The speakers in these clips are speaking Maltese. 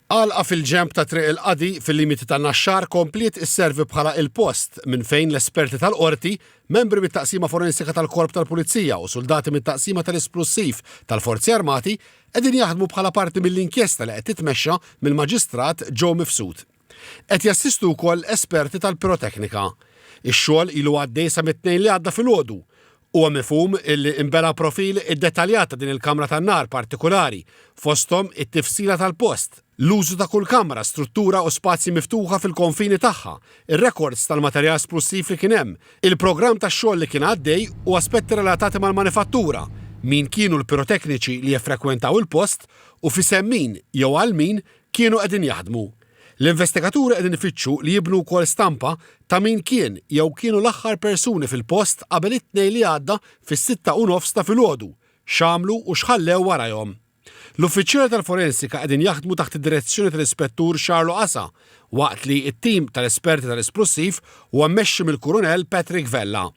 Għalqa fil-ġemp ta' triq il-qadi fil-limiti tan-Naxxar kompliet isservi bħala il-post minn fejn l-esperti tal-qorti, membri mit-taqsima forensika tal-Korp tal-Pulizija u soldati mit-taqsima tal-Esplussiv tal-Forzi Armati qegħdin jaħdmu bħala parti mill-inkjesta li qed titmexxa mill-Maġistrat Joe Mifsud. Qed jassistu wkoll esperti tal-piroteknika. Ix-xogħol ilu għaddej sa mit-tnejn li għadda filgħodu. Huwa mifhum illi imbena profil iddettaljat ta' din il-kamra tan-nar partikolari fosthom it-tifsila tal-post, l-użu ta' kull kamra, struttura u spazji miftuħa fil-konfini tagħha, ir-records tal-materjal esplussiv li kien hemm, il-programm tax-xogħol li kien għaddej u aspetti relatati mal-manifattura, min kienu l-pirotekniċi li jeffrekwentaw il-post u fisem min jew għal min kienu qegħdin jaħdmu. L-investigaturi qegħdin ifittxu li jibnu wkoll stampa ta' min kien jew kienu l-aħħar persuni fil-post qabel it-tnejn li għadda fis-6:30 ta' filgħodu, x'għamlu u x'ħallew warajhom. L-uffiċjali tal-forensika qegħdin jaħdmu taħt id-direzzjoni tal-Ispettur Xarlo Qasa, waqt li t-tim tal-esperti tal-esplussiv huwa mmexxi mill-Kurunell Patrick Vella.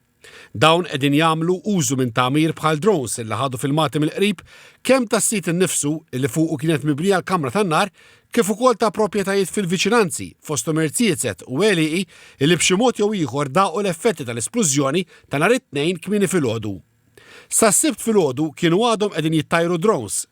Dawn qegħdin jagħmlu użu minn tagħmir bħal drones illi ħadu filmati mill-qrib kemm tas-sit innifsu illi fuqu kienet mibnija l-kamra tan-nar kif ukoll ta' proprjetajiet fil-viċinanzi fosthom Erzietzet u Għeliqi illi b'xi mod jew ieħor daqgħu l-effetti tal-esplużjoni ta' nhar it-tnejn kmieni filgħodu. Sas-sibt filgħodu kienu għadhom qegħdin jittajru drones.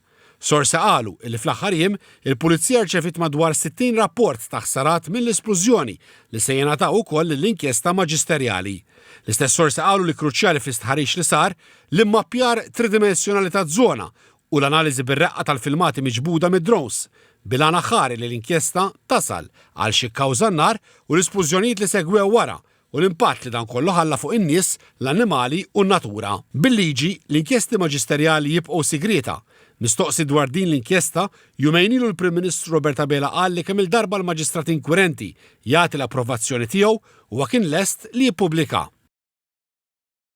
Sorsi qalu illi fl-aħħar jiem il-Pulizija rċevit madwar 60 rapport ta' ħsarat mill-esplużjoni li se jingħataw ukoll lill-inkjesta maġisterjali. L-istess sorsi qalu li kruċjali fl-istħarriġ li sar l-immappjar tridimensjonali taż-żona u l-analiżi bir-reqqa tal-filmati miġbuda mid-drones bil-għan aħħari li l-inkjesta tasal għal xi kkawża n-nar u l-esplużjonijiet li segwew wara u l-impatt li dan kollu ħalla fuq in-nies, l-annimali u n-natura. Bil-liġi l-inkjesti maġisterjali jibqgħu sigreta. Mistoqsi dwar din l-inkjesta, jumejn ilu l-Prim Ministru Robert Abela qal li kemm il-darba l-maġistrat inkwirenti jagħti l-approvazzjoni tiegħu huwa kien lest li jippubblika.